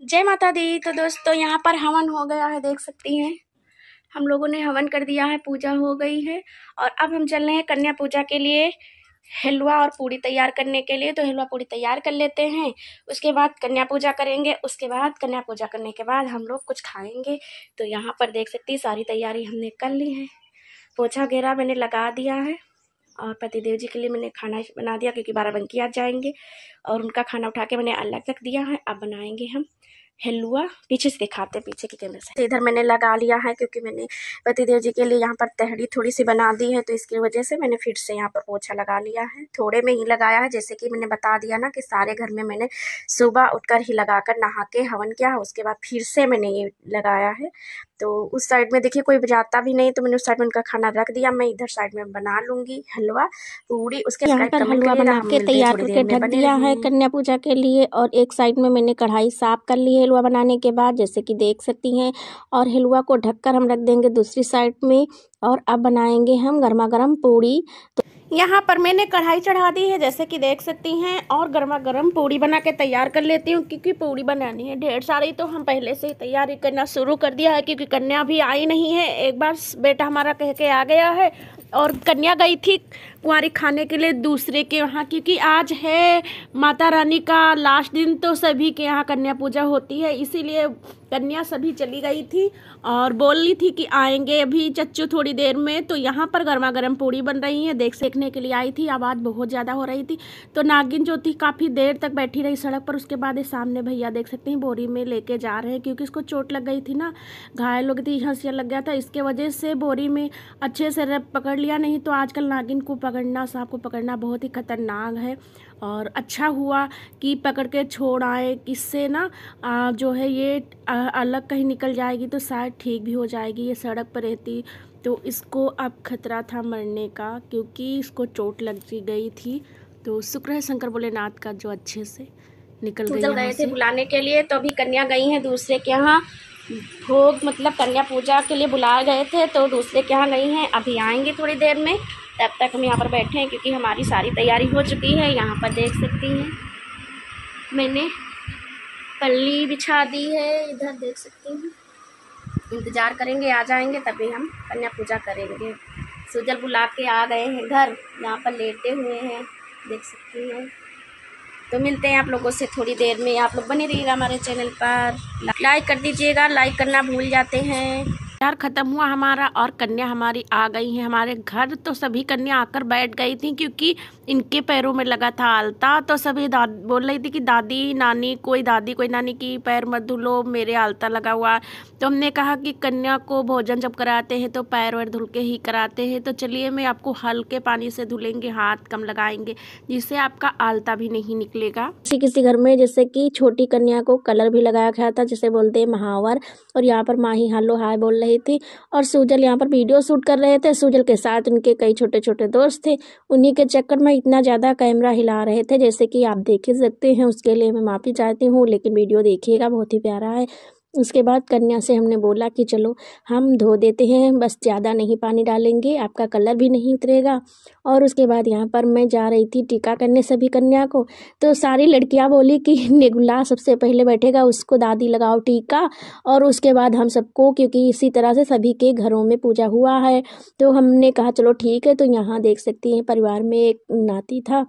जय माता दी। तो दोस्तों यहाँ पर हवन हो गया है, देख सकती हैं हम लोगों ने हवन कर दिया है, पूजा हो गई है। और अब हम चल रहे हैं कन्या पूजा के लिए हलवा और पूड़ी तैयार करने के लिए। तो हलवा पूड़ी तैयार कर लेते हैं, उसके बाद कन्या पूजा करेंगे। उसके बाद कन्या पूजा करने के बाद हम लोग कुछ खाएंगे। तो यहाँ पर देख सकती सारी तैयारी हमने कर ली है, पोछा वगैरह मैंने लगा दिया है और पतिदेव जी के लिए मैंने खाना बना दिया क्योंकि 12 बंकी आज जाएंगे और उनका खाना उठा के मैंने अलग रख दिया है। अब बनाएंगे हम हलवा। पीछे से दिखाते, पीछे के कैमरे से। इधर मैंने लगा लिया है क्योंकि मैंने पतिदेव जी के लिए यहाँ पर तहड़ी थोड़ी सी बना दी है, तो इसकी वजह से मैंने फिर से यहाँ पर पोछा लगा लिया है। थोड़े में ही लगाया है, जैसे कि मैंने बता दिया ना कि सारे घर में मैंने सुबह उठकर ही लगाकर नहा के हवन किया है, उसके बाद फिर से मैंने ये लगाया है। तो उस साइड में देखिए कोई जाता भी नहीं, तो मैंने उस साइड में उनका खाना रख दिया। मैं इधर साइड में बना लूंगी हलवा पूड़ी। उसके यहाँ पर हलवा बना के तैयार करके ढक दिया है कन्या पूजा के लिए। और एक साइड में मैंने कढ़ाई साफ कर ली है हलवा बनाने के बाद, जैसे कि देख सकती हैं। और हलवा को ढककर हम रख देंगे दूसरी साइड में। और अब बनाएंगे हम गर्मा गर्म पूड़ी। तो यहाँ पर मैंने कढ़ाई चढ़ा दी है, जैसे कि देख सकती हैं। और गर्मा गर्म पूड़ी बना के तैयार कर लेती हूँ क्योंकि पूड़ी बनानी है ढेर सारी। तो हम पहले से ही तैयारी करना शुरू कर दिया है क्योंकि कन्या भी आई नहीं है। एक बार बेटा हमारा कह के आ गया है और कन्या गई थी कुंवारी खाने के लिए दूसरे के यहाँ, क्योंकि आज है माता रानी का लास्ट दिन। तो सभी के यहाँ कन्या पूजा होती है, इसीलिए कन्या सभी चली गई थी और बोल रही थी कि आएंगे अभी चच्चू थोड़ी देर में। तो यहाँ पर गर्मा गर्म पूड़ी बन रही है, देखने के लिए आई थी। आवाज़ बहुत ज़्यादा हो रही थी, तो नागिन जो थी काफ़ी देर तक बैठी रही सड़क पर। उसके बाद ये सामने भैया देख सकते हैं बोरी में लेके जा रहे हैं, क्योंकि इसको चोट लग गई थी ना, घायल हो गई थी, हंसिया लग गया था, इसके वजह से बोरी में अच्छे से रब पकड़ लिया। नहीं तो आजकल नागिन को पकड़ना, सांप को पकड़ना बहुत ही खतरनाक है। और अच्छा हुआ कि पकड़ के छोड़ आए, किससे ना जो है ये अलग कहीं निकल जाएगी तो शायद ठीक भी हो जाएगी। ये सड़क पर रहती तो इसको अब खतरा था मरने का, क्योंकि इसको चोट लग गई थी। तो शुक्र है शंकर भोलेनाथ का जो अच्छे से निकल गए थे बुलाने के लिए। तो अभी कन्या गई हैं दूसरे के यहाँ भोग, मतलब कन्या पूजा के लिए बुला गए थे, तो दूसरे के यहाँ गई हैं। अभी आएंगे थोड़ी देर में, तब तक हम यहाँ पर बैठे हैं क्योंकि हमारी सारी तैयारी हो चुकी है। यहाँ पर देख सकती हैं मैंने पल्ली बिछा दी है, इधर देख सकती हैं। इंतज़ार करेंगे, आ जाएंगे तभी हम कन्या पूजा करेंगे। सुजल बुला के आ गए हैं घर, यहाँ पर लेटे हुए हैं, देख सकती हैं। तो मिलते हैं आप लोगों से थोड़ी देर में। आप लोग बने रहिएगा हमारे चैनल पर, लाइक कर दीजिएगा, लाइक करना भूल जाते हैं। प्यार ख़त्म हुआ हमारा और कन्या हमारी आ गई हैं हमारे घर। तो सभी कन्या आकर बैठ गई थी क्योंकि इनके पैरों में लगा था आलता। तो सभी बोल रही थी कि दादी नानी, कोई दादी कोई नानी की पैर मत धुलो, मेरे आलता लगा हुआ। तो हमने कहा कि कन्या को भोजन जब कराते हैं तो पैर वैर धुल के ही कराते हैं। तो चलिए मैं आपको हल्के पानी से धुलेंगे, हाथ कम लगाएंगे, जिससे आपका आलता भी नहीं निकलेगा। किसी किसी घर में जैसे कि छोटी कन्या को कलर भी लगाया गया था, जिसे बोलते हैं महावर। और यहाँ पर माही हालो हाय बोल रही थी और सुजल यहाँ पर वीडियो शूट कर रहे थे। सुजल के साथ उनके कई छोटे छोटे दोस्त थे, उन्हीं के चक्कर में इतना ज़्यादा कैमरा हिला रहे थे, जैसे कि आप देख ही सकते हैं। उसके लिए मैं माफ़ी चाहती हूँ, लेकिन वीडियो देखिएगा, बहुत ही प्यारा है। उसके बाद कन्या से हमने बोला कि चलो हम धो देते हैं, बस ज़्यादा नहीं पानी डालेंगे, आपका कलर भी नहीं उतरेगा। और उसके बाद यहाँ पर मैं जा रही थी टीका करने सभी कन्या को। तो सारी लड़कियाँ बोली कि नेगुला सबसे पहले बैठेगा, उसको दादी लगाओ टीका, और उसके बाद हम सबको, क्योंकि इसी तरह से सभी के घरों में पूजा हुआ है। तो हमने कहा चलो ठीक है। तो यहाँ देख सकती हैं परिवार में एक नाती था,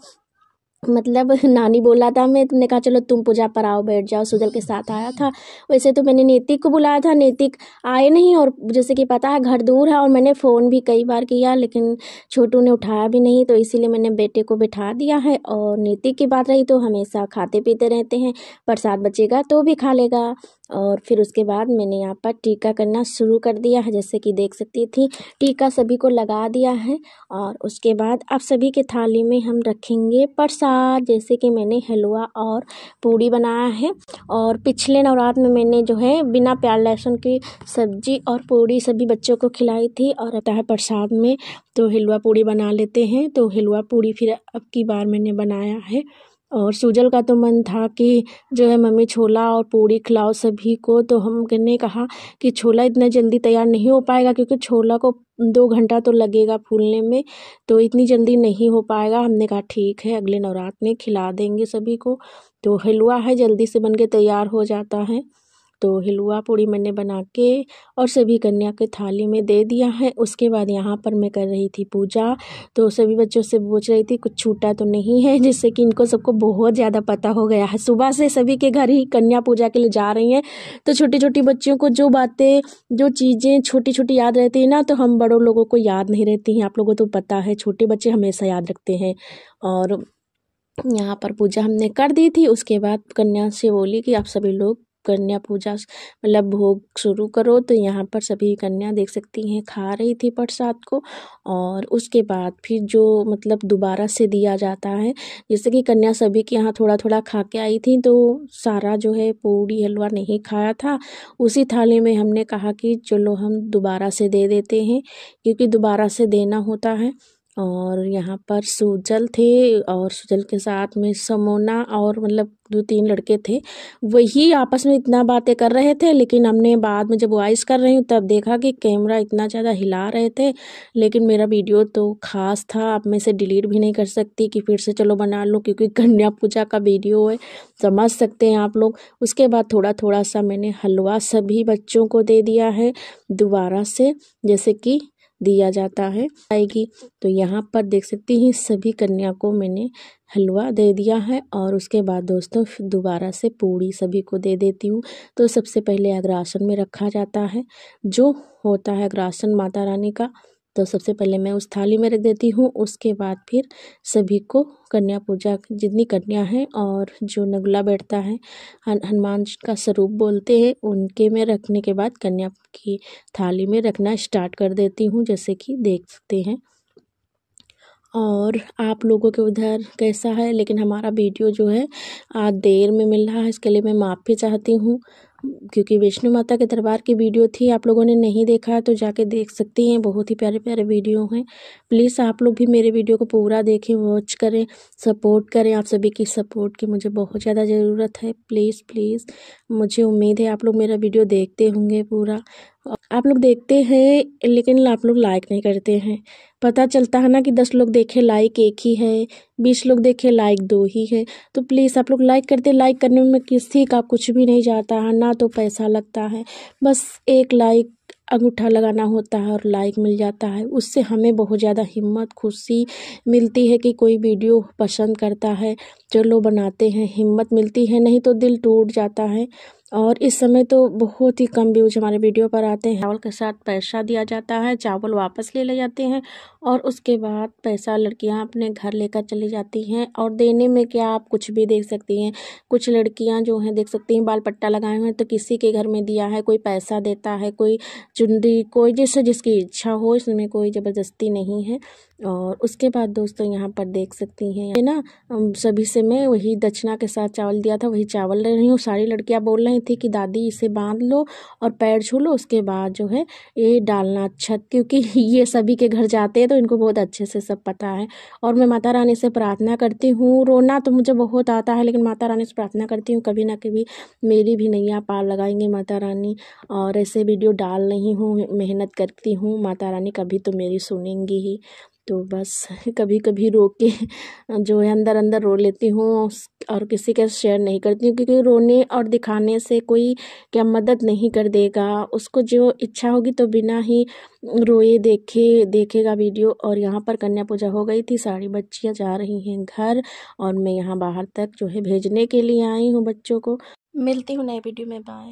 मतलब नानी बोला था, मैं तुमने कहा चलो तुम पूजा पर आओ, बैठ जाओ। सुजल के साथ आया था। वैसे तो मैंने नैतिक को बुलाया था, नैतिक आए नहीं, और जैसे कि पता है घर दूर है, और मैंने फ़ोन भी कई बार किया लेकिन छोटू ने उठाया भी नहीं, तो इसीलिए मैंने बेटे को बिठा दिया है। और नैतिक की बात रही तो हमेशा खाते पीते रहते हैं, प्रसाद बचेगा तो भी खा लेगा। और फिर उसके बाद मैंने यहाँ पर टीका करना शुरू कर दिया है, जैसे कि देख सकती थी टीका सभी को लगा दिया है। और उसके बाद अब सभी के थाली में हम रखेंगे प्रसाद, जैसे कि मैंने हलवा और पूड़ी बनाया है। और पिछले नवरात्र में मैंने जो है बिना प्याज लहसुन की सब्जी और पूड़ी सभी बच्चों को खिलाई थी। और रहता है प्रसाद में तो हलवा पूड़ी बना लेते हैं, तो हलवा पूड़ी फिर अब की बार मैंने बनाया है। और सुजल का तो मन था कि जो है मम्मी छोला और पूड़ी खिलाओ सभी को। तो हमने कहा कि छोला इतना जल्दी तैयार नहीं हो पाएगा, क्योंकि छोला को 2 घंटा तो लगेगा फूलने में, तो इतनी जल्दी नहीं हो पाएगा। हमने कहा ठीक है, अगले नवरात्र में खिला देंगे सभी को। तो हलवा है, जल्दी से बन के तैयार हो जाता है। तो हलवा पूड़ी मैंने बना के और सभी कन्या के थाली में दे दिया है। उसके बाद यहाँ पर मैं कर रही थी पूजा। तो सभी बच्चों से पूछ रही थी कुछ छूटा तो नहीं है, जिससे कि इनको सबको बहुत ज़्यादा पता हो गया है। सुबह से सभी के घर ही कन्या पूजा के लिए जा रही हैं, तो छोटी छोटी बच्चियों को जो बातें, जो चीज़ें छोटी छोटी याद रहती है ना, तो हम बड़ों लोगों को याद नहीं रहती हैं। आप लोगों को तो पता है, छोटे बच्चे हमेशा याद रखते हैं। और यहाँ पर पूजा हमने कर दी थी। उसके बाद कन्या से बोली कि आप सभी लोग कन्या पूजा मतलब भोग शुरू करो। तो यहाँ पर सभी कन्या देख सकती हैं खा रही थी प्रसाद को। और उसके बाद फिर जो मतलब दोबारा से दिया जाता है, जैसे कि कन्या सभी के यहाँ थोड़ा थोड़ा खा के आई थी, तो सारा जो है पूड़ी हलवा नहीं खाया था। उसी थाली में हमने कहा कि चलो हम दोबारा से दे देते हैं, क्योंकि दोबारा से देना होता है। और यहाँ पर सुजल थे, और सुजल के साथ में समोना और मतलब 2-3 लड़के थे। वही आपस में इतना बातें कर रहे थे, लेकिन हमने बाद में जब वॉइस कर रही हूँ तब देखा कि कैमरा इतना ज़्यादा हिला रहे थे। लेकिन मेरा वीडियो तो खास था, अब मैं इसे डिलीट भी नहीं कर सकती कि फिर से चलो बना लो, क्योंकि कन्या पूजा का वीडियो है, समझ सकते हैं आप लोग। उसके बाद थोड़ा थोड़ा सा मैंने हलवा सभी बच्चों को दे दिया है दोबारा से, जैसे कि दिया जाता है आएगी। तो यहाँ पर देख सकती हैं सभी कन्या को मैंने हलवा दे दिया है। और उसके बाद दोस्तों फिर दोबारा से पूड़ी सभी को दे देती हूँ। तो सबसे पहले अग्रासन में रखा जाता है, जो होता है अग्रासन माता रानी का। तो सबसे पहले मैं उस थाली में रख देती हूँ। उसके बाद फिर सभी को कन्या पूजा जितनी कन्या हैं और जो नगला बैठता है, हनुमान जी का स्वरूप बोलते हैं, उनके में रखने के बाद कन्या की थाली में रखना स्टार्ट कर देती हूँ, जैसे कि देख सकते हैं। और आप लोगों के उधर कैसा है, लेकिन हमारा वीडियो जो है आज देर में मिल रहा है, इसके लिए मैं माफ़ी चाहती हूँ, क्योंकि वैष्णो माता के दरबार की वीडियो थी। आप लोगों ने नहीं देखा है तो जाके देख सकती हैं, बहुत ही प्यारे प्यारे वीडियो हैं। प्लीज़ आप लोग भी मेरे वीडियो को पूरा देखें, वॉच करें, सपोर्ट करें। आप सभी की सपोर्ट की मुझे बहुत ज़्यादा ज़रूरत है। प्लीज़ प्लीज़, मुझे उम्मीद है आप लोग मेरा वीडियो देखते होंगे पूरा। आप लोग देखते हैं लेकिन आप लोग लाइक नहीं करते हैं। पता चलता है ना कि 10 लोग देखे लाइक 1 ही है, 20 लोग देखे लाइक 2 ही है। तो प्लीज़ आप लोग लाइक करते, लाइक करने में किसी का कुछ भी नहीं जाता है, ना तो पैसा लगता है, बस एक लाइक अंगूठा लगाना होता है और लाइक मिल जाता है। उससे हमें बहुत ज़्यादा हिम्मत, खुशी मिलती है कि कोई वीडियो पसंद करता है, चलो बनाते हैं, हिम्मत मिलती है, नहीं तो दिल टूट जाता है। और इस समय तो बहुत ही कम व्यूज हमारे वीडियो पर आते हैं। चावल के साथ पैसा दिया जाता है, चावल वापस ले जाते हैं, और उसके बाद पैसा लड़कियां अपने घर लेकर चली जाती हैं। और देने में क्या, आप कुछ भी देख सकती हैं। कुछ लड़कियां जो हैं देख सकती हैं बाल पट्टा लगाए हुए हैं, तो किसी के घर में दिया है, कोई पैसा देता है, कोई चुनरी, कोई जैसे जिसकी इच्छा हो, इसमें कोई ज़बरदस्ती नहीं है। और उसके बाद दोस्तों यहाँ पर देख सकती हैं ये ना, सभी से मैं वही दक्षिणा के साथ चावल दिया था, वही चावल ले रही हूँ। सारी लड़कियाँ बोल रही थी कि दादी इसे बांध लो और पैर छू लो, उसके बाद जो है ये डालना छत, क्योंकि ये सभी के घर जाते हैं तो इनको बहुत अच्छे से सब पता है। और मैं माता रानी से प्रार्थना करती हूँ, रोना तो मुझे बहुत आता है, लेकिन माता रानी से प्रार्थना करती हूँ कभी ना कभी मेरी भी नैया पार लगाएंगे माता रानी। और ऐसे वीडियो डाल रही हूँ, मेहनत करती हूँ, माता रानी कभी तो मेरी सुनेंगी ही। तो बस कभी कभी रो के जो है अंदर अंदर रो लेती हूँ, और किसी के शेयर नहीं करती हूँ, क्योंकि रोने और दिखाने से कोई क्या मदद नहीं कर देगा। उसको जो इच्छा होगी तो बिना ही रोए देखेगा वीडियो। और यहाँ पर कन्या पूजा हो गई थी, सारी बच्चियाँ जा रही हैं घर, और मैं यहाँ बाहर तक जो है भेजने के लिए आई हूँ बच्चों को। मिलती हूँ नए वीडियो में, बाय।